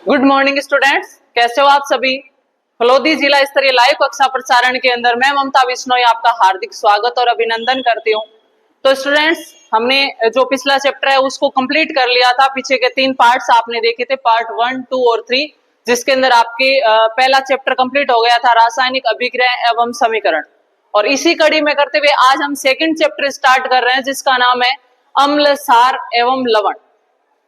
Good morning students, कैसे हो आप सभी। फलोदी जिला स्तरीय लाइव कक्षा प्रसारण के अंदर मैं ममता बिश्नोई आपका हार्दिक स्वागत और अभिनंदन करती हूँ। तो स्टूडेंट्स, हमने जो पिछला चैप्टर है उसको कंप्लीट कर लिया था। पीछे के 3 पार्ट्स आपने देखे थे, पार्ट 1, 2 और 3, जिसके अंदर आपके पहला चैप्टर कंप्लीट हो गया था, रासायनिक अभिक्रिया एवं समीकरण। और इसी कड़ी में करते हुए आज हम सेकंड चैप्टर स्टार्ट कर रहे हैं, जिसका नाम है अम्ल, सार एवं लवण।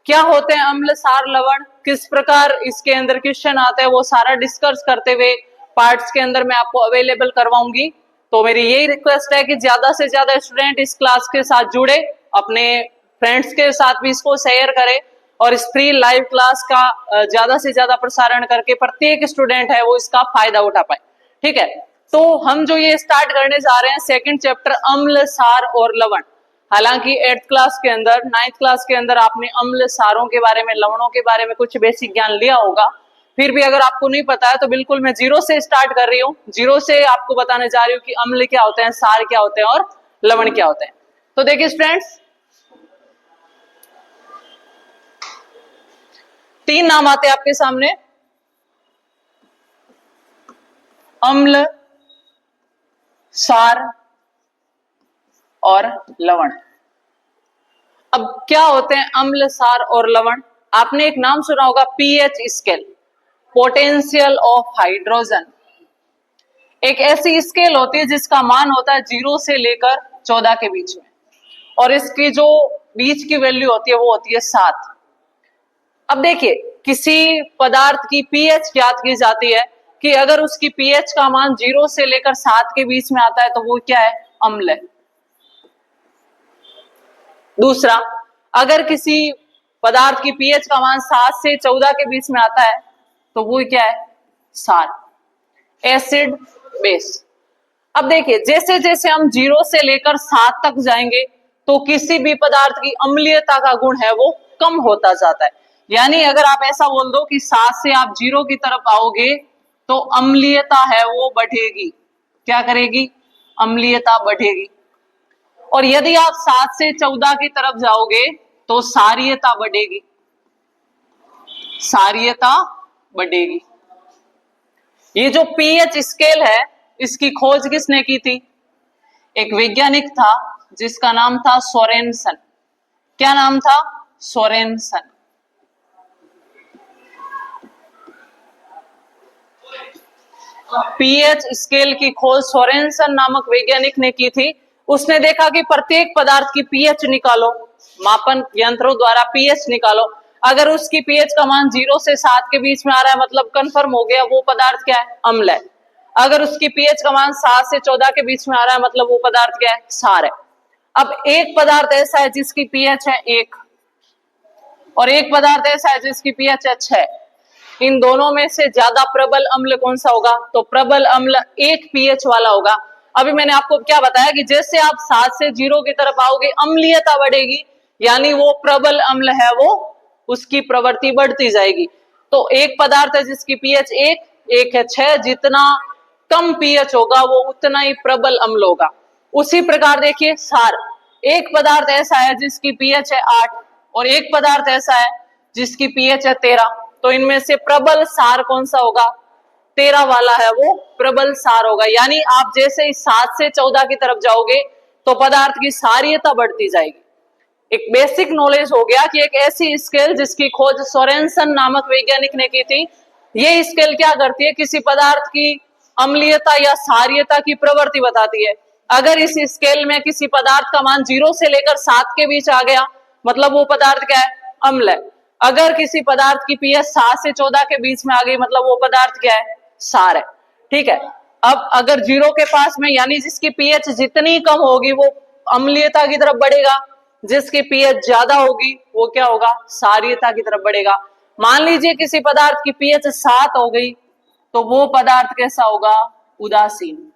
क्या होते हैं अम्ल, सार, लवण, किस प्रकार इसके अंदर क्वेश्चन आते हैं, वो सारा डिस्कस करते हुए पार्ट्स के अंदर मैं आपको अवेलेबल करवाऊंगी। तो मेरी यही रिक्वेस्ट है कि ज्यादा से ज्यादा स्टूडेंट इस क्लास के साथ जुड़े, अपने फ्रेंड्स के साथ भी इसको शेयर करें और इस फ्री लाइव क्लास का ज्यादा से ज्यादा प्रसारण करके प्रत्येक स्टूडेंट है वो इसका फायदा उठा पाए। ठीक है, तो हम जो ये स्टार्ट करने जा रहे हैं सेकंड चैप्टर अम्ल, सार और लवण। हालांकि 8th क्लास के अंदर, 9th क्लास के अंदर आपने अम्ल, सारों के बारे में, लवणों के बारे में कुछ बेसिक ज्ञान लिया होगा। फिर भी अगर आपको नहीं पता है तो बिल्कुल मैं जीरो से स्टार्ट कर रही हूँ, जीरो से आपको बताने जा रही हूँ कि अम्ल क्या होते हैं, सार क्या होते हैं और लवण क्या होते हैं। तो देखिए स्टूडेंट्स, 3 नाम आते हैं आपके सामने, अम्ल, सार और लवण। अब क्या होते हैं अम्ल, सार और लवण? आपने एक नाम सुना होगा, pH scale, potential of hydrogen. एक ऐसी स्केल होती है जिसका मान होता है 0 से लेकर 14 के बीच में, और इसकी जो बीच की वैल्यू होती है वो होती है 7। अब देखिए, किसी पदार्थ की पीएच ज्ञात की जाती है कि अगर उसकी पीएच का मान 0 से लेकर 7 के बीच में आता है तो वो क्या है? अम्ल है। दूसरा, अगर किसी पदार्थ की पीएच का मान 7 से 14 के बीच में आता है तो वो क्या है? सार, एसिड, बेस। अब देखिए, जैसे जैसे हम 0 से लेकर 7 तक जाएंगे तो किसी भी पदार्थ की अम्लीयता का गुण है वो कम होता जाता है। यानी अगर आप ऐसा बोल दो कि 7 से आप 0 की तरफ आओगे तो अम्लीयता है वो बढ़ेगी। क्या करेगी? अम्लीयता बढ़ेगी। और यदि आप 7 से 14 की तरफ जाओगे तो सारीयता बढ़ेगी, सारीयता बढ़ेगी। ये जो पीएच स्केल है इसकी खोज किसने की थी? एक वैज्ञानिक था जिसका नाम था सोरेनसन। क्या नाम था? सोरेनसन। पीएच स्केल की खोज सोरेनसन नामक वैज्ञानिक ने की थी। उसने देखा कि प्रत्येक पदार्थ की पीएच निकालो, मापन यंत्रों द्वारा पीएच निकालो। अगर उसकी पीएच का मान 0 से 7 के बीच में आ रहा है मतलब कंफर्म हो गया वो पदार्थ क्या है? अम्ल है। अगर उसकी पीएच का मान 7 से 14 के बीच में आ रहा है मतलब वो पदार्थ क्या है? सार है। अब एक पदार्थ ऐसा है जिसकी पीएच है 1 और एक पदार्थ ऐसा है जिसकी पीएच है 6। इन दोनों में से ज्यादा प्रबल अम्ल कौन सा होगा? तो प्रबल अम्ल 1 पीएच वाला होगा। अभी मैंने आपको क्या बताया कि जैसे आप 7 से 0 की तरफ आओगे अम्लीयता बढ़ेगी, यानी वो प्रबल अम्ल है वो उसकी प्रवृत्ति बढ़ती जाएगी। तो एक पदार्थ है जिसकी पीएच 1, एक है 6, जितना कम पीएच होगा वो उतना ही प्रबल अम्ल होगा। उसी प्रकार देखिए सार, एक पदार्थ ऐसा है जिसकी पीएच है 8 और एक पदार्थ ऐसा है जिसकी पीएच है 13। तो इनमें से प्रबल सार कौन सा होगा? 13 वाला है वो प्रबल सार होगा। यानी आप जैसे ही 7 से 14 की तरफ जाओगे तो पदार्थ की सारीयता बढ़ती जाएगी। एक बेसिक नॉलेज हो गया कि एक ऐसी स्केल जिसकी खोज सोरेनसन नामक वैज्ञानिक ने की थी। ये स्केल क्या करती है? किसी पदार्थ की अम्लीयता या सारीयता की प्रवृत्ति बताती है। अगर इस स्केल में किसी पदार्थ का मान 0 से लेकर 7 के बीच आ गया मतलब वो पदार्थ क्या है? अम्ल है। अगर किसी पदार्थ की पीएच 7 से 14 के बीच में आ गई मतलब वो पदार्थ क्या है? सार है। ठीक है, अब अगर 0 के पास में, यानी जिसकी पीएच जितनी कम होगी वो अम्लीयता की तरफ बढ़ेगा, जिसकी पीएच ज्यादा होगी वो क्या होगा? सारीयता की तरफ बढ़ेगा। मान लीजिए किसी पदार्थ की पीएच 7 हो गई तो वो पदार्थ कैसा होगा? उदासीन।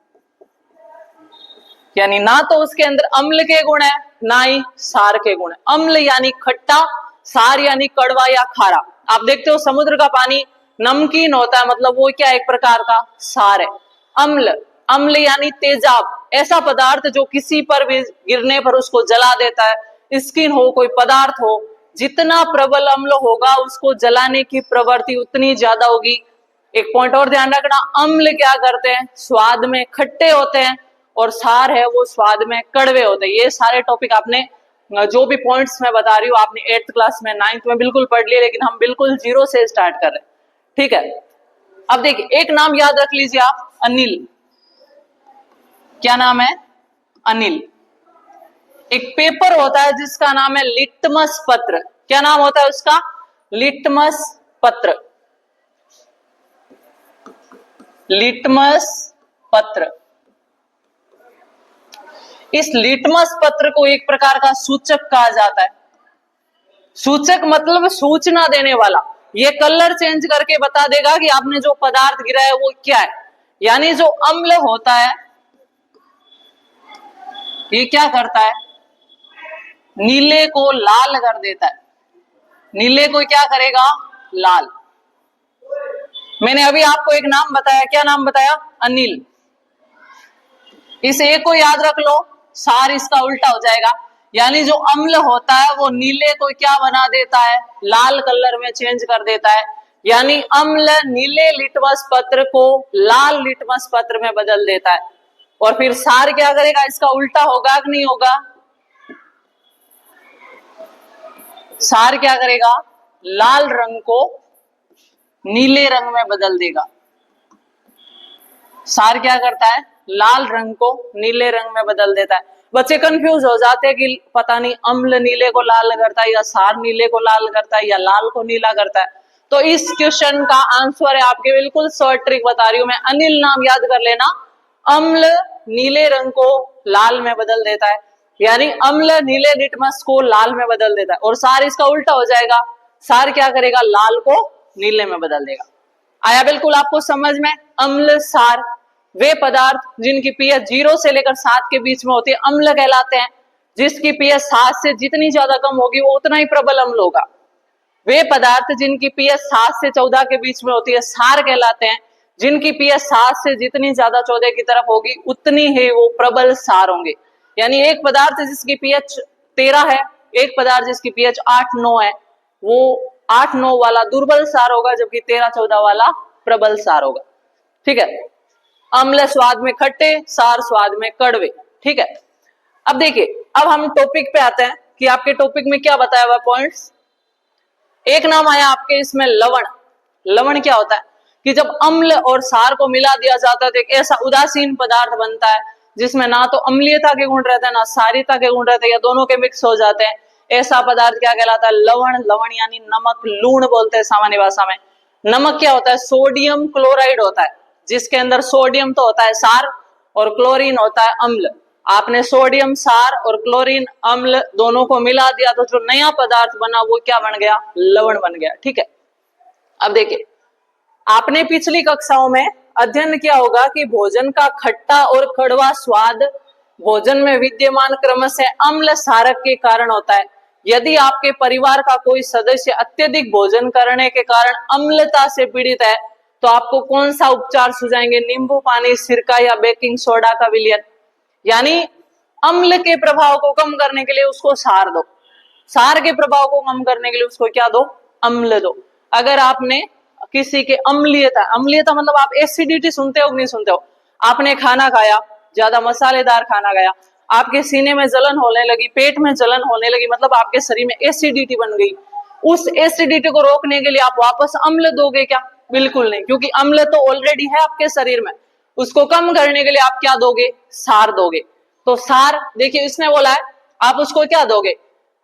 यानी ना तो उसके अंदर अम्ल के गुण है ना ही सार के गुण है। अम्ल यानी खट्टा, सार यानी कड़वा या खारा। आप देखते हो समुद्र का पानी नमकीन होता है मतलब वो क्या? एक प्रकार का सार है। अम्ल, अम्ल यानी तेजाब, ऐसा पदार्थ जो किसी पर भी गिरने पर उसको जला देता है। स्किन हो, कोई पदार्थ हो, जितना प्रबल अम्ल होगा उसको जलाने की प्रवृत्ति उतनी ज्यादा होगी। एक पॉइंट और ध्यान रखना, अम्ल क्या करते हैं, स्वाद में खट्टे होते हैं, और सार है वो स्वाद में कड़वे होते हैं। ये सारे टॉपिक आपने जो भी पॉइंट्स मैं बता रही हूँ आपने 8th क्लास में 9th में बिल्कुल पढ़ लिए, लेकिन हम बिल्कुल जीरो से स्टार्ट कर रहे हैं, ठीक है। अब देखिए एक नाम याद रख लीजिए आप, अनिल। क्या नाम है, अनिल। एक पेपर होता है जिसका नाम है लिटमस पत्र। क्या नाम होता है उसका, लिटमस पत्र। लिटमस पत्र। इस लिटमस पत्र को एक प्रकार का सूचक कहा जाता है। सूचक मतलब सूचना देने वाला। ये कलर चेंज करके बता देगा कि आपने जो पदार्थ गिरा है वो क्या है। यानी जो अम्ल होता है ये क्या करता है, नीले को लाल कर देता है। नीले को क्या करेगा, लाल। मैंने अभी आपको एक नाम बताया, क्या नाम बताया, अनिल। इस एक को याद रख लो, सार इसका उल्टा हो जाएगा। यानी जो अम्ल होता है वो नीले को क्या बना देता है, लाल कलर में चेंज कर देता है। यानी अम्ल नीले लिटमस पत्र को लाल लिटमस पत्र में बदल देता है। और फिर सार क्या करेगा, इसका उल्टा होगा कि नहीं होगा, सार क्या करेगा, लाल रंग को नीले रंग में बदल देगा। सार क्या करता है, लाल रंग को नीले रंग में बदल देता है। बच्चे कंफ्यूज हो जाते हैं कि पता नहीं अम्ल नीले को लाल करता है या सार नीले को लाल करता है या लाल को नीला करता है। तो इस क्वेश्चन का आंसर है आपके बिल्कुल शॉर्ट ट्रिक बता रही हूं मैं, अनिल नाम याद कर लेना। अम्ल नीले रंग को लाल में बदल देता है, यानी अम्ल नीले लिटमस को लाल में बदल देता है। और सार इसका उल्टा हो जाएगा, सार क्या करेगा, लाल को नीले में बदल देगा। आया बिल्कुल आपको समझ में। अम्ल सार वे पदार्थ जिनकी पीएच 0 से लेकर 7 के बीच में होती है अम्ल कहलाते हैं। जिसकी पीएच 7 से जितनी ज्यादा कम होगी वो उतना ही प्रबल अम्ल होगा। वे पदार्थ जिनकी पीएच 7 से 14 के बीच में होती है सार कहलाते हैं। जिनकी पीएच 7 से जितनी ज्यादा 14 की तरफ होगी उतनी ही वो प्रबल सार होंगे। यानी एक पदार्थ जिसकी पीएच 13 है, एक पदार्थ जिसकी पीएच 8-9 है, वो 8-9 वाला दुर्बल सार होगा, जबकि 13-14 वाला प्रबल सार होगा। ठीक है, अम्ल स्वाद में खट्टे, सार स्वाद में कड़वे। ठीक है, अब देखिए, अब हम टॉपिक पे आते हैं कि आपके टॉपिक में क्या बताया हुआ पॉइंट्स। एक नाम आया आपके इसमें लवण। लवण क्या होता है कि जब अम्ल और सार को मिला दिया जाता है तो एक ऐसा उदासीन पदार्थ बनता है जिसमें ना तो अम्लीयता के गुण रहते हैं ना सारिता के गुण रहते हैं, या दोनों के मिक्स हो जाते हैं। ऐसा पदार्थ क्या कहलाता है, लवण। लवण यानी नमक, लूण बोलते हैं सामान्य भाषा में। नमक क्या होता है, सोडियम क्लोराइड होता है, जिसके अंदर सोडियम तो होता है सार और क्लोरीन होता है अम्ल। आपने सोडियम सार और क्लोरीन अम्ल दोनों को मिला दिया तो जो नया पदार्थ बना वो क्या बन गया, लवण बन गया। ठीक है, अब देखिए, आपने पिछली कक्षाओं में अध्ययन किया होगा कि भोजन का खट्टा और कड़वा स्वाद भोजन में विद्यमान क्रमशः अम्ल सारक के कारण होता है। यदि आपके परिवार का कोई सदस्य अत्यधिक भोजन करने के कारण अम्लता से पीड़ित है तो आपको कौन सा उपचार सुझाएंगे, नींबू पानी, सिरका या बेकिंग सोडा का विलयन। यानी अम्ल के प्रभाव को कम करने के लिए उसको सार दो, सार के प्रभाव को कम करने के लिए उसको क्या दो, अम्ल दो। अगर आपने किसी के अम्लीयता, अम्लीयता मतलब आप एसिडिटी सुनते हो कि नहीं सुनते हो, आपने खाना खाया, ज्यादा मसालेदार खाना खाया, आपके सीने में जलन होने लगी, पेट में जलन होने लगी, मतलब आपके शरीर में एसिडिटी बन गई। उस एसिडिटी को रोकने के लिए आप वापस अम्ल दोगे क्या, बिल्कुल नहीं, क्योंकि अम्ल तो ऑलरेडी है आपके शरीर में। उसको कम करने के लिए आप क्या दोगे, सार दोगे। तो सार देखिए इसने बोला है आप उसको क्या दोगे,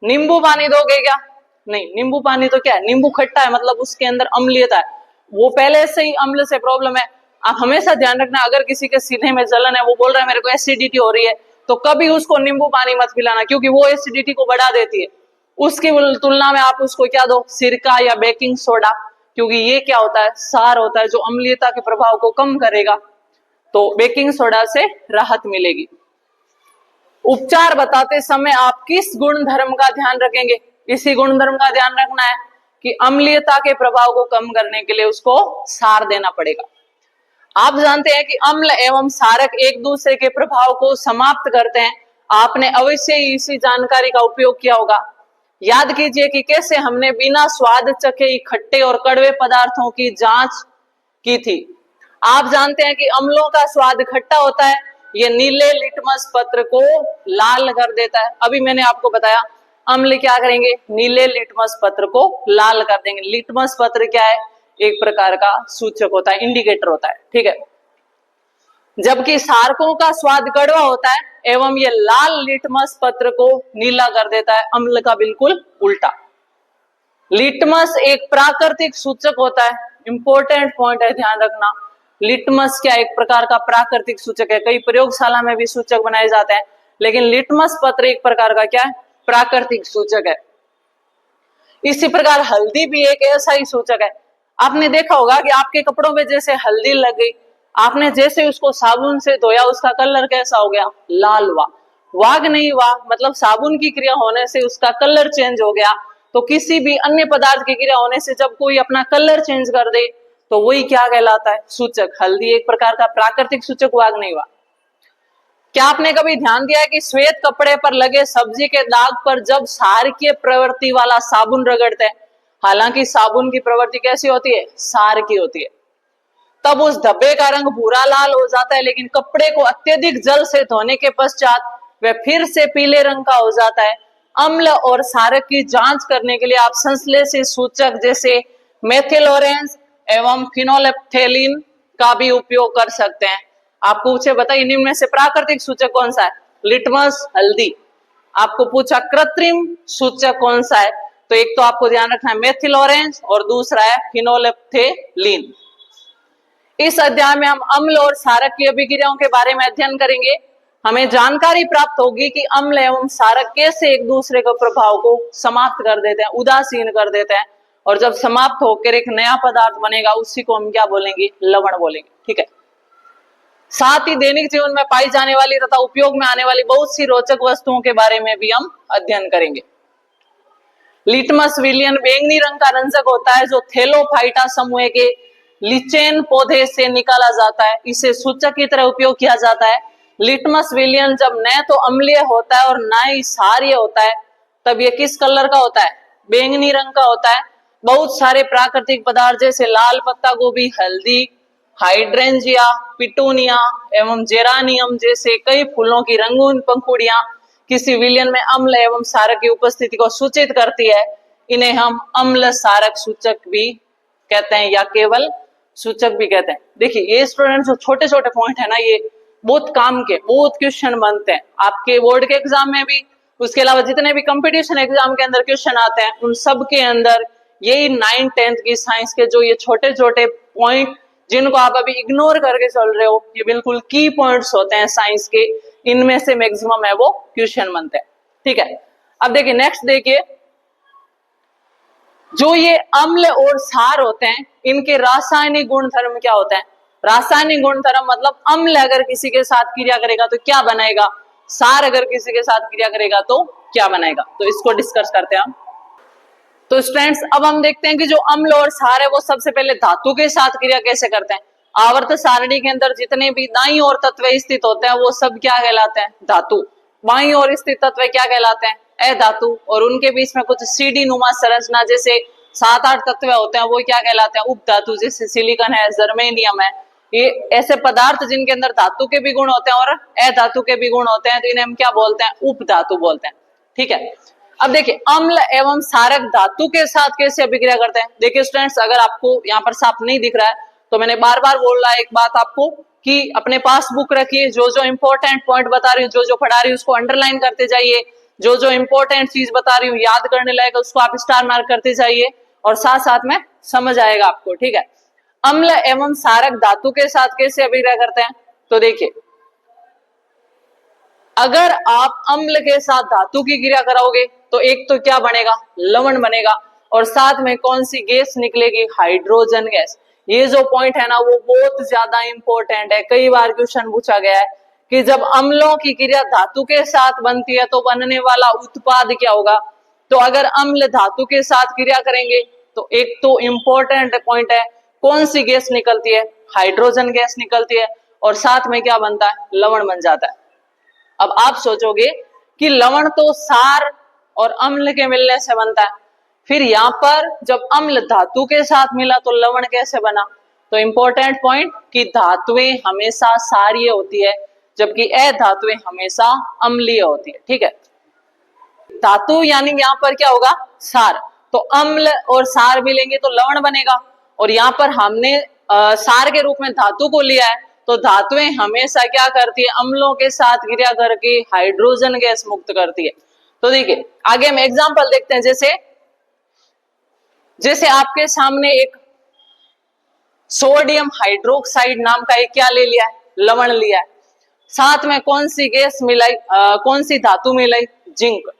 नींबू पानी दोगे क्या, नहीं, नींबू पानी तो क्या है, नींबू खट्टा है, मतलब उसके अंदर अम्लीयता है, वो पहले से ही अम्ल से प्रॉब्लम है। आप हमेशा ध्यान रखना, अगर किसी के सीने में जलन है, वो बोल रहा है मेरे को एसिडिटी हो रही है, तो कभी उसको नींबू पानी मत पिलाना, क्योंकि वो एसिडिटी को बढ़ा देती है। उसकी तुलना में आप उसको क्या दो, सिरका या बेकिंग सोडा, क्योंकि ये क्या होता है, सार होता है जो अम्लीयता के प्रभाव को कम करेगा। तो बेकिंग सोडा से राहत मिलेगी। उपचार बताते समय आप किस गुण धर्म का ध्यान रखेंगे, इसी गुण धर्म का ध्यान रखना है कि अम्लीयता के प्रभाव को कम करने के लिए उसको सार देना पड़ेगा। आप जानते हैं कि अम्ल एवं सारक एक दूसरे के प्रभाव को समाप्त करते हैं। आपने अवश्य ही इसी जानकारी का उपयोग किया होगा। याद कीजिए कि कैसे हमने बिना स्वाद चखे खट्टे और कड़वे पदार्थों की जांच की थी। आप जानते हैं कि अम्लों का स्वाद खट्टा होता है, ये नीले लिटमस पत्र को लाल कर देता है। अभी मैंने आपको बताया अम्ल क्या करेंगे, नीले लिटमस पत्र को लाल कर देंगे। लिटमस पत्र क्या है, एक प्रकार का सूचक होता है, इंडिकेटर होता है, ठीक है। जबकि सारकों का स्वाद कड़वा होता है एवं ये लाल लिटमस पत्र को नीला कर देता है, अम्ल का बिल्कुल उल्टा। लिटमस एक प्राकृतिक सूचक होता है, इंपॉर्टेंट पॉइंट है, ध्यान रखना। लिटमस क्या एक प्रकार का प्राकृतिक सूचक है, कई प्रयोगशाला में भी सूचक बनाए जाते हैं, लेकिन लिटमस पत्र एक प्रकार का क्या है, प्राकृतिक सूचक है। इसी प्रकार हल्दी भी एक ऐसा ही सूचक है। आपने देखा होगा कि आपके कपड़ों में जैसे हल्दी लग गई, आपने जैसे उसको साबुन से धोया, उसका कलर कैसा हो गया, लाल हुआ। वाग नहीं हुआ, मतलब साबुन की क्रिया होने से उसका कलर चेंज हो गया। तो किसी भी अन्य पदार्थ की क्रिया होने से जब कोई अपना कलर चेंज कर दे तो वही क्या कहलाता है, सूचक। हल्दी एक प्रकार का प्राकृतिक सूचक, वाग नहीं हुआ। क्या आपने कभी ध्यान दिया है कि श्वेत कपड़े पर लगे सब्जी के दाग पर जब क्षारकीय प्रवृत्ति वाला साबुन रगड़ते हैं, हालांकि साबुन की प्रवृत्ति कैसी होती है, क्षार की होती है, तब उस धब्बे का रंग भूरा लाल हो जाता है, लेकिन कपड़े को अत्यधिक जल से धोने के पश्चात वह फिर से पीले रंग का हो जाता है। अम्ल और क्षारक की जांच करने के लिए आप संश्लेषित सूचक जैसे मेथिल ऑरेंज एवं फिनोलेप्थेलिन का भी उपयोग कर सकते हैं। आपको पूछे बताइए इनमें से प्राकृतिक सूचक कौन सा है, लिटमस, हल्दी। आपको पूछा कृत्रिम सूचक कौन सा है, तो एक तो आपको ध्यान रखना है मेथिल ऑरेंज और दूसरा है फिनोलेप्थेलिन। इस अध्याय में हम अम्ल और क्षारक की अभिक्रियाओं के बारे में अध्ययन करेंगे। हमें जानकारी प्राप्त होगी कि अम्ल एवं क्षारक कैसे एक दूसरे के प्रभाव को समाप्त कर देते हैं, उदासीन कर देते हैं, और जब समाप्त होकर एक नया पदार्थ बनेगा उसी को हम क्या बोलेंगे, लवण बोलेंगे, ठीक है। साथ ही दैनिक जीवन में पाई जाने वाली तथा उपयोग में आने वाली बहुत सी रोचक वस्तुओं के बारे में भी हम अध्ययन करेंगे। लिटमस विलियन बैंगनी रंग का रंजक होता है जो थैलोफाइटा समूह के लिचेन पौधे से निकाला जाता है, इसे सूचक की तरह उपयोग किया जाता है। लिटमस विलियन जब न तो अम्लीय होता है और न ही क्षारीय होता है, तब यह किस कलर का होता है, बैंगनी रंग का होता है। बहुत सारे प्राकृतिक पदार्थ जैसे लाल पत्ता गोभी, हल्दी, हाइड्रेंजिया, पिटूनिया एवं जेरानियम जैसे कई फूलों की रंगीन पंखुड़ियां किसी विलयन में अम्ल एवं क्षारक की उपस्थिति को सूचित करती है। इन्हें हम अम्ल क्षारक सूचक भी कहते हैं या केवल सूचक भी कहते हैं। देखिए ये स्टूडेंट जो छोटे छोटे पॉइंट है ना, ये बहुत काम के, बहुत क्वेश्चन बनते हैं आपके बोर्ड के एग्जाम में भी, उसके अलावा जितने भी कंपटीशन एग्जाम के अंदर क्वेश्चन आते हैं उन सब के अंदर यही 9th 10th की साइंस के जो ये छोटे छोटे पॉइंट जिनको आप अभी इग्नोर करके चल रहे हो, ये बिल्कुल की पॉइंट्स होते हैं साइंस के, इनमें से मैक्सिमम है वो क्वेश्चन बनते हैं, ठीक है। अब देखिए नेक्स्ट देखिए, जो ये अम्ल और क्षार होते हैं इनके रासायनिक गुणधर्म क्या होते हैं। रासायनिक गुणधर्म मतलब अम्ल अगर किसी के साथ क्रिया करेगा तो क्या बनाएगा, क्षार अगर किसी के साथ क्रिया करेगा तो क्या बनाएगा, तो इसको डिस्कस करते हैं हम। तो स्टूडेंट्स अब हम देखते हैं कि जो अम्ल और क्षार है वो सबसे पहले धातु के साथ क्रिया कैसे करते हैं। आवर्त सारणी के अंदर जितने भी दाईं ओर तत्व स्थित होते हैं वो सब क्या कहलाते हैं, धातु। बाईं ओर स्थित तत्व क्या कहलाते हैं, अधातु। और उनके बीच में कुछ सीडी नुमा संरचना जैसे 7-8 तत्व होते हैं वो क्या कहलाते हैं, उपधातु, जैसे सिलिकॉन है, जर्मेनियम है। ये ऐसे पदार्थ जिनके अंदर धातु के भी गुण होते हैं और अधातु के भी गुण होते हैं, तो इन्हें हम क्या बोलते हैं, उपधातु बोलते हैं, ठीक है। अब देखिए अम्ल एवं क्षारक धातु के साथ कैसे अभिक्रिया करते हैं। देखिए स्टूडेंट्स अगर आपको यहाँ पर साफ नहीं दिख रहा है तो मैंने बार बार बोल रहा है एक बात आपको कि अपने पास बुक रखिए, जो जो इंपॉर्टेंट पॉइंट बता रही हूँ, जो जो पढ़ा रही हूँ उसको अंडरलाइन करते जाइए, जो जो इंपॉर्टेंट चीज बता रही हूँ याद करने लायक उसको आप स्टार मार्क करते जाइए और साथ साथ में समझ आएगा आपको, ठीक है। अम्ल एवं क्षारक धातु के साथ कैसे अभिक्रिया करते हैं, तो देखिए अगर आप अम्ल के साथ धातु की क्रिया कराओगे तो एक तो क्या बनेगा, लवण बनेगा, और साथ में कौन सी गैस निकलेगी, हाइड्रोजन गैस। ये जो पॉइंट है ना वो बहुत ज्यादा इंपॉर्टेंट है, कई बार क्वेश्चन पूछा गया है कि जब अम्लों की क्रिया धातु के साथ बनती है तो बनने वाला उत्पाद क्या होगा। तो अगर अम्ल धातु के साथ क्रिया करेंगे तो एक तो इंपॉर्टेंट पॉइंट है, कौन सी गैस निकलती है, हाइड्रोजन गैस निकलती है, और साथ में क्या बनता है, लवण बन जाता है। अब आप सोचोगे कि लवण तो क्षार और अम्ल के मिलने से बनता है। फिर यहाँ पर जब अम्ल धातु के साथ मिला तो लवण कैसे बना? तो इंपॉर्टेंट पॉइंट कि धातुएं हमेशा क्षारीय होती है जबकि अधातुएं हमेशा अम्लीय होती है। ठीक है, धातु यानी यहाँ पर क्या होगा? क्षार। तो अम्ल और क्षार मिलेंगे तो लवण बनेगा, और यहाँ पर हमने क्षार के रूप में धातु को लिया है, तो धातुएं हमेशा क्या करती है? अम्लों के साथ क्रिया करके हाइड्रोजन गैस मुक्त करती है। तो देखिए आगे हम एग्जांपल देखते हैं। जैसे आपके सामने एक सोडियम हाइड्रोक्साइड नाम का एक क्या ले लिया है? लवण लिया है। साथ में कौन सी गैस मिलाई, कौन सी धातु मिलाई? जिंक।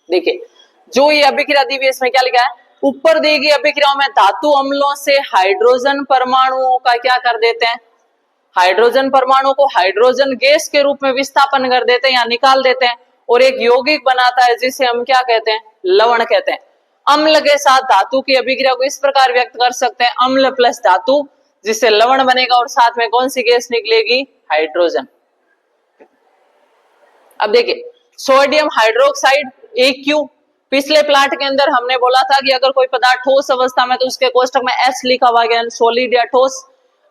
देखिए जो ये अभिक्रिया दी हुई है इसमें क्या लिखा है? ऊपर दी गई अभिक्रियाओं में धातु अम्लों से हाइड्रोजन परमाणुओं का क्या कर देते हैं? हाइड्रोजन परमाणु को हाइड्रोजन गैस के रूप में विस्थापन कर देते हैं या निकाल देते हैं, और एक यौगिक बनाता है जिसे हम क्या कहते हैं? लवण कहते हैं। अम्ल के साथ धातु की अभिक्रिया को इस प्रकार व्यक्त कर सकते हैं, अम्ल प्लस धातु, जिससे लवण बनेगा और साथ में कौन सी गैस निकलेगी? हाइड्रोजन। अब देखिए सोडियम हाइड्रोक्साइड AQ, पिछले प्लाट के अंदर हमने बोला था कि अगर कोई पदार्थ ठोस अवस्था में तो उसके कोष्टक में S लिखा हुआ है, सॉलिड या ठोस।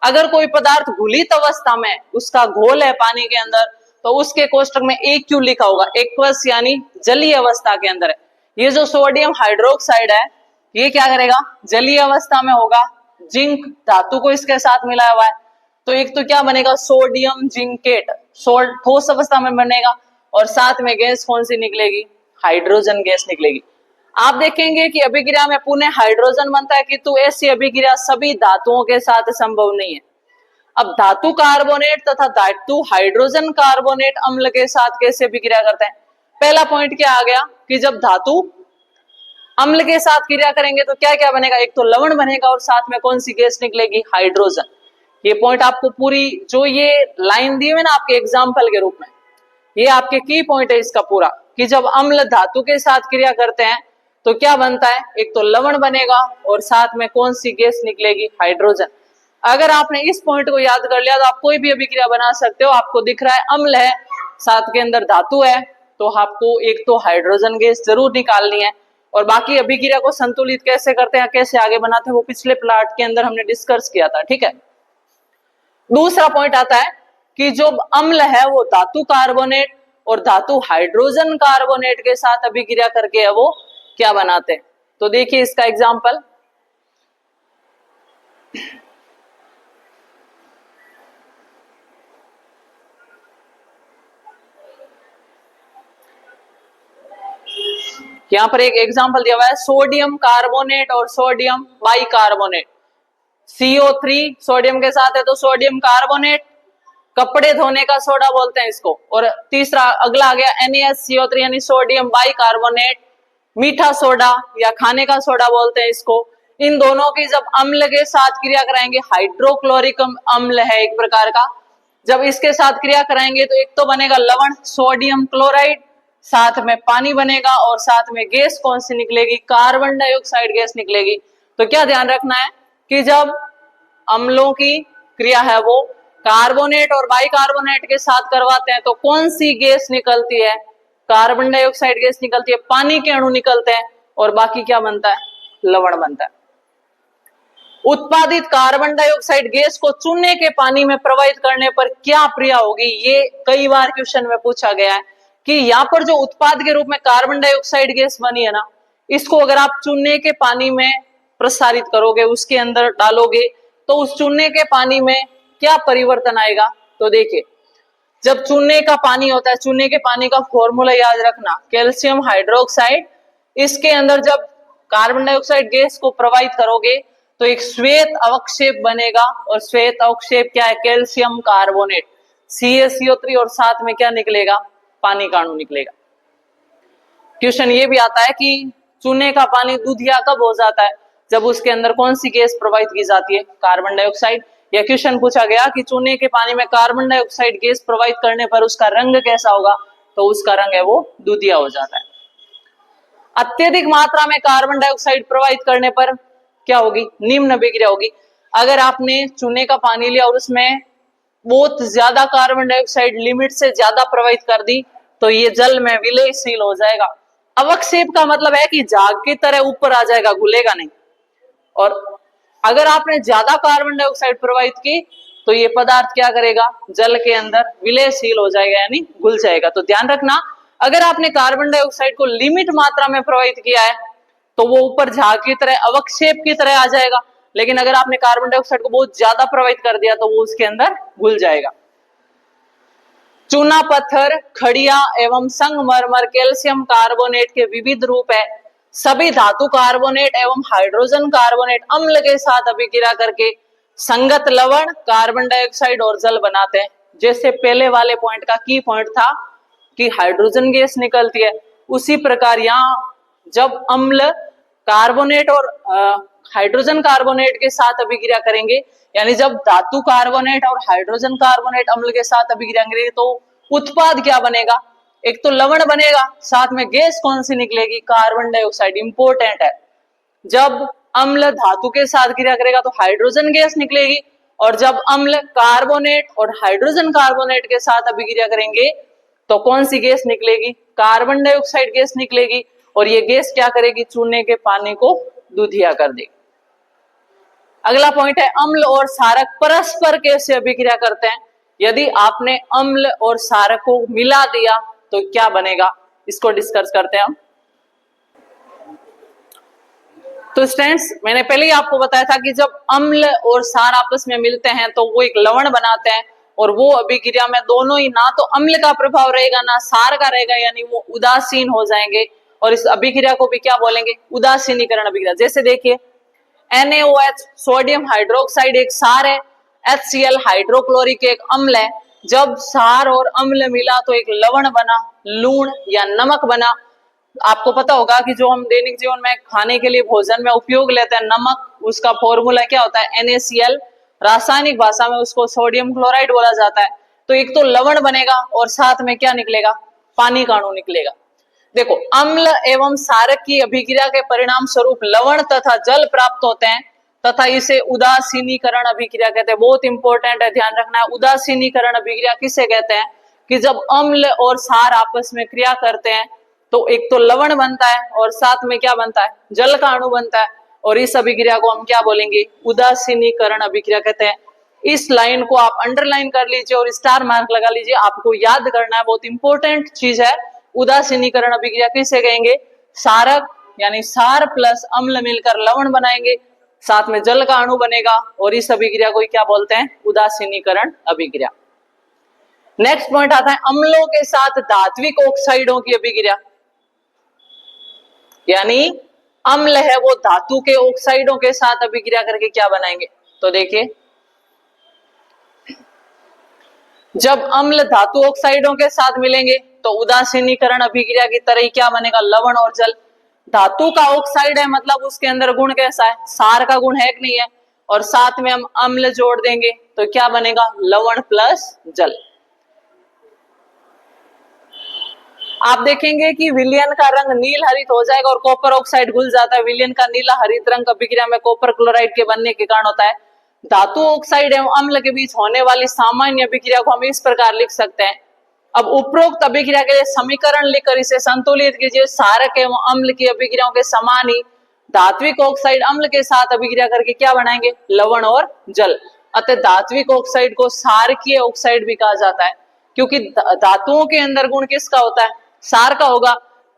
अगर कोई पदार्थ घुलित अवस्था में, उसका घोल है पानी के अंदर, तो उसके कोष्टक में AQ लिखा होगा, एक्वस यानी जलीय अवस्था के अंदर है। ये जो सोडियम हाइड्रोक्साइड है ये क्या करेगा? जलीय अवस्था में होगा, जिंक धातु को इसके साथ मिलाया हुआ है, तो एक तो क्या बनेगा? सोडियम जिंकेट, ठोस अवस्था में बनेगा, और साथ में गैस कौन सी निकलेगी? हाइड्रोजन गैस निकलेगी। आप देखेंगे कि अभिक्रिया में पुनः हाइड्रोजन बनता है, किंतु ऐसी अभिक्रिया सभी धातुओं के साथ संभव नहीं है। अब धातु कार्बोनेट तथा धातु हाइड्रोजन कार्बोनेट अम्ल के साथ कैसे अभिक्रिया करते हैं? पहला पॉइंट क्या आ गया कि जब धातु अम्ल के साथ क्रिया करेंगे तो क्या क्या बनेगा? एक तो लवण बनेगा और साथ में कौन सी गैस निकलेगी? हाइड्रोजन। ये पॉइंट आपको पूरी जो ये लाइन दी हुई है ना आपके एग्जाम्पल के रूप में, ये आपके की पॉइंट है इसका पूरा, कि जब अम्ल धातु के साथ क्रिया करते हैं तो क्या बनता है? एक तो लवण बनेगा और साथ में कौन सी गैस निकलेगी? हाइड्रोजन। अगर आपने इस पॉइंट को याद कर लिया तो आप कोई भी अभिक्रिया बना सकते हो। आपको दिख रहा है अम्ल है, साथ के अंदर धातु है, तो आपको एक तो हाइड्रोजन गैस जरूर निकालनी है, और बाकी अभिक्रिया को संतुलित कैसे करते हैं, कैसे आगे बनाते हैं, वो पिछले प्लाट के अंदर हमने डिस्कस किया था। ठीक है, दूसरा पॉइंट आता है कि जो अम्ल है वो धातु कार्बोनेट और धातु हाइड्रोजन कार्बोनेट के साथ अभिक्रिया करके है वो क्या बनाते हैं। तो देखिए इसका एग्जांपल, यहां पर एक एग्जांपल दिया हुआ है, सोडियम कार्बोनेट और सोडियम बाइकार्बोनेट। CO3 सोडियम के साथ है तो सोडियम कार्बोनेट, कपड़े धोने का सोडा बोलते हैं इसको। और तीसरा अगला आ गया NaCO3 यानी सोडियम बाइकार्बोनेट, मीठा सोडा या खाने का सोडा बोलते हैं इसको। इन दोनों की जब अम्ल के साथ क्रिया कराएंगे, हाइड्रोक्लोरिक अम्ल है एक प्रकार का, जब इसके साथ क्रिया कराएंगे तो एक तो बनेगा लवण सोडियम क्लोराइड, साथ में पानी बनेगा और साथ में गैस कौन सी निकलेगी? कार्बन डाइऑक्साइड गैस निकलेगी। तो क्या ध्यान रखना है कि जब अम्लों की क्रिया है वो कार्बोनेट और बाइकार्बोनेट के साथ करवाते हैं तो कौन सी गैस निकलती है? कार्बन डाइऑक्साइड गैस निकलती है, पानी के अणु निकलते हैं, और बाकी क्या बनता है? लवण बनता है। उत्पादित कार्बन डाइऑक्साइड गैस को चूने के पानी में प्रवाहित करने पर क्या क्रिया होगी? ये कई बार क्वेश्चन में पूछा गया है कि यहाँ पर जो उत्पाद के रूप में कार्बन डाइऑक्साइड गैस बनी है ना, इसको अगर आप चूने के पानी में प्रसारित करोगे, उसके अंदर डालोगे, तो उस चूने के पानी में क्या परिवर्तन आएगा? तो देखिए जब चूने का पानी होता है, चूने के पानी का फॉर्मूला याद रखना, कैल्शियम हाइड्रोक्साइड, इसके अंदर जब कार्बन डाइऑक्साइड गैस को प्रवाहित करोगे तो एक श्वेत अवक्षेप बनेगा, और श्वेत अवक्षेप क्या है? कैल्शियम कार्बोनेट CaCO3, और साथ में क्या निकलेगा? पानी का अणु निकलेगा। क्वेश्चन ये भी आता है कि चूने का पानी दूधिया कब हो जाता है? जब उसके अंदर कौन सी गैस प्रवाहित की जाती है? Carbon dioxide. या क्वेश्चन पूछा गया कि चूने के पानी में कार्बन डाइऑक्साइड गैस प्रवाहित करने पर उसका रंग कैसा होगा? तो उसका रंग है वो दूधिया हो जाता है। अत्यधिक मात्रा में कार्बन डाइऑक्साइड प्रवाहित करने पर क्या होगी? निम्न अभिक्रिया होगी। अगर आपने चूने का पानी लिया और उसमें बहुत ज्यादा कार्बन डाइऑक्साइड लिमिट से ज्यादा प्रवाहित कर दी तो ये जल में विलयशील हो जाएगा। अवक्षेप का मतलब है कि झाग की तरह ऊपर आ जाएगा, घुलेगा नहीं। और अगर आपने ज्यादा कार्बन डाइऑक्साइड प्रवाहित की तो ये पदार्थ क्या करेगा, जल के अंदर विलयशील हो जाएगा, यानी घुल जाएगा। तो ध्यान रखना, अगर आपने कार्बन डाइऑक्साइड को लिमिट मात्रा में प्रवाहित किया है तो वो ऊपर झाग की तरह अवक्षेप की तरह आ जाएगा, लेकिन अगर आपने कार्बन डाइऑक्साइड को बहुत ज्यादा प्रवाहित कर दिया तो वो उसके अंदर घुल जाएगा। चूना पत्थर, खड़िया एवं संगमरमर कैल्शियम कार्बोनेट के विविध रूप है। सभी धातु कार्बोनेट एवं हाइड्रोजन कार्बोनेट अम्ल के साथ अभिक्रिया करके संगत लवण, कार्बन डाइऑक्साइड और जल बनाते हैं। जैसे पहले वाले पॉइंट का की पॉइंट था कि हाइड्रोजन गैस निकलती है, उसी प्रकार यहाँ जब अम्ल कार्बोनेट और हाइड्रोजन कार्बोनेट के साथ अभिक्रिया करेंगे, यानी जब धातु कार्बोनेट और हाइड्रोजन कार्बोनेट अम्ल के साथ अभिक्रिया करेंगे तो उत्पाद क्या बनेगा, एक तो लवण बनेगा, साथ में गैस कौन सी निकलेगी, कार्बन डाइऑक्साइड। इंपोर्टेंट है, जब अम्ल धातु के साथ क्रिया करेगा तो हाइड्रोजन गैस निकलेगी, और जब अम्ल कार्बोनेट और हाइड्रोजन कार्बोनेट के साथ अभिक्रिया करेंगे तो कौन सी गैस निकलेगी, कार्बन डाइऑक्साइड गैस निकलेगी। और ये गैस क्या करेगी, चूने के पानी को दूधिया कर देगी। अगला पॉइंट है, अम्ल और सारक परस्पर कैसे अभिक्रिया करते हैं। यदि आपने अम्ल और सारक को मिला दिया तो क्या बनेगा, इसको डिस्कस करते हैं हम। तो स्टूडेंट्स, मैंने पहले ही आपको बताया था कि जब अम्ल और सार आपस में मिलते हैं तो वो एक लवण बनाते हैं, और वो अभिक्रिया में दोनों ही ना तो अम्ल का प्रभाव रहेगा ना सार का रहेगा, यानी वो उदासीन हो जाएंगे। और इस अभिक्रिया को भी क्या बोलेंगे, उदासीनीकरण अभिक्रिया। जैसे देखिए NaOH सोडियम हाइड्रोक्साइड एक सार है, HCl हाइड्रोक्लोरिक एक अम्ल है। जब सार और अम्ल मिला तो एक लवण बना, लूण या नमक बना। आपको पता होगा कि जो हम दैनिक जीवन में खाने के लिए भोजन में उपयोग लेते हैं नमक, उसका फॉर्मूला क्या होता है, NaCl। रासायनिक भाषा में उसको सोडियम क्लोराइड बोला जाता है। तो एक तो लवण बनेगा और साथ में क्या निकलेगा, पानी का अणु निकलेगा। देखो, अम्ल एवं सारक की अभिक्रिया के परिणाम स्वरूप लवण तथा जल प्राप्त होते हैं, तथा इसे उदासीनीकरण अभिक्रिया कहते हैं। बहुत इंपॉर्टेंट है, ध्यान रखना है। उदासीनीकरण अभिक्रिया किसे कहते हैं कि जब अम्ल और सार आपस में क्रिया करते हैं तो एक तो लवण बनता है और साथ में क्या बनता है, जल का अणु बनता है। और इस अभिक्रिया को हम क्या बोलेंगे, उदासीनीकरण अभिक्रिया कहते हैं। इस लाइन को आप अंडरलाइन कर लीजिए और स्टार मार्क लगा लीजिए, आपको याद करना है, बहुत इंपॉर्टेंट चीज है। उदासीनीकरण अभिक्रिया किसे कहेंगे, सारक यानी सार प्लस अम्ल मिलकर लवण बनाएंगे, साथ में जल का अणु बनेगा, और इस अभिक्रिया को क्या बोलते हैं, उदासीनीकरण अभिक्रिया। नेक्स्ट पॉइंट आता है, अम्लों के साथ धात्विक ऑक्साइडों की अभिक्रिया। यानी अम्ल है वो धातु के ऑक्साइडों के साथ अभिक्रिया करके क्या बनाएंगे। तो देखिए, जब अम्ल धातु ऑक्साइडों के साथ मिलेंगे तो उदासीनीकरण अभिक्रिया की तरह ही क्या बनेगा, लवण और जल। धातु का ऑक्साइड है मतलब उसके अंदर गुण कैसा है, सार का गुण है कि नहीं है, और साथ में हम अम्ल जोड़ देंगे तो क्या बनेगा, लवण प्लस जल। आप देखेंगे कि विलयन का रंग नील हरित हो जाएगा और कॉपर ऑक्साइड घुल जाता है। विलयन का नीला हरित रंग अभिक्रिया में कॉपर क्लोराइड के बनने के कारण होता है। धातु ऑक्साइड एवं अम्ल के बीच होने वाली सामान्य अभिक्रिया को हम इस प्रकार लिख सकते हैं। अब उपरोक्त अभिक्रिया के लिए समीकरण लिखकर इसे संतुलित कीजिए। सारक एवं अम्ल की अभिक्रियाओं के समान ही धात्विक ऑक्साइड अम्ल के साथ अभिक्रिया करके क्या बनाएंगे, लवण और जल। अतः धात्विक ऑक्साइड को सारकीय ऑक्साइड भी कहा जाता है, क्योंकि धातुओं के अंदर गुण किसका होता है, सार का होगा।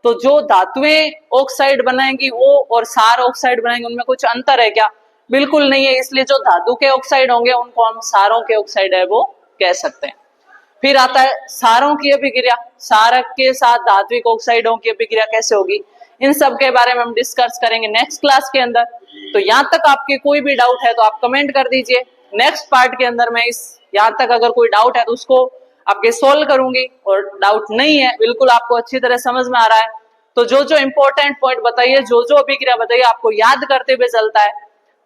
तो जो धातुएं ऑक्साइड बनाएंगी वो और सार ऑक्साइड बनाएंगे, उनमें कुछ अंतर है क्या, बिल्कुल नहीं है। इसलिए जो धातु के ऑक्साइड होंगे उनको हम सारों के ऑक्साइड है वो कह सकते हैं। फिर आता है सारों की अभिक्रिया। सारक के साथ धात्विक ऑक्साइडों की अभिक्रिया कैसे होगी, इन सब के बारे में हम डिस्कस करेंगे नेक्स्ट क्लास के अंदर। तो यहाँ तक आपके कोई भी डाउट है तो आप कमेंट कर दीजिए। नेक्स्ट पार्ट के अंदर मैं इस यहाँ तक अगर कोई डाउट है तो उसको आपके सोल्व करूंगी, और डाउट नहीं है, बिल्कुल आपको अच्छी तरह समझ में आ रहा है, तो जो जो इंपॉर्टेंट पॉइंट बताइए, जो जो अभिक्रिया बताइए, आपको याद करते हुए चलता है।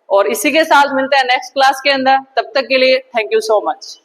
और इसी के साथ मिलते हैं नेक्स्ट क्लास के अंदर। तब तक के लिए थैंक यू सो मच।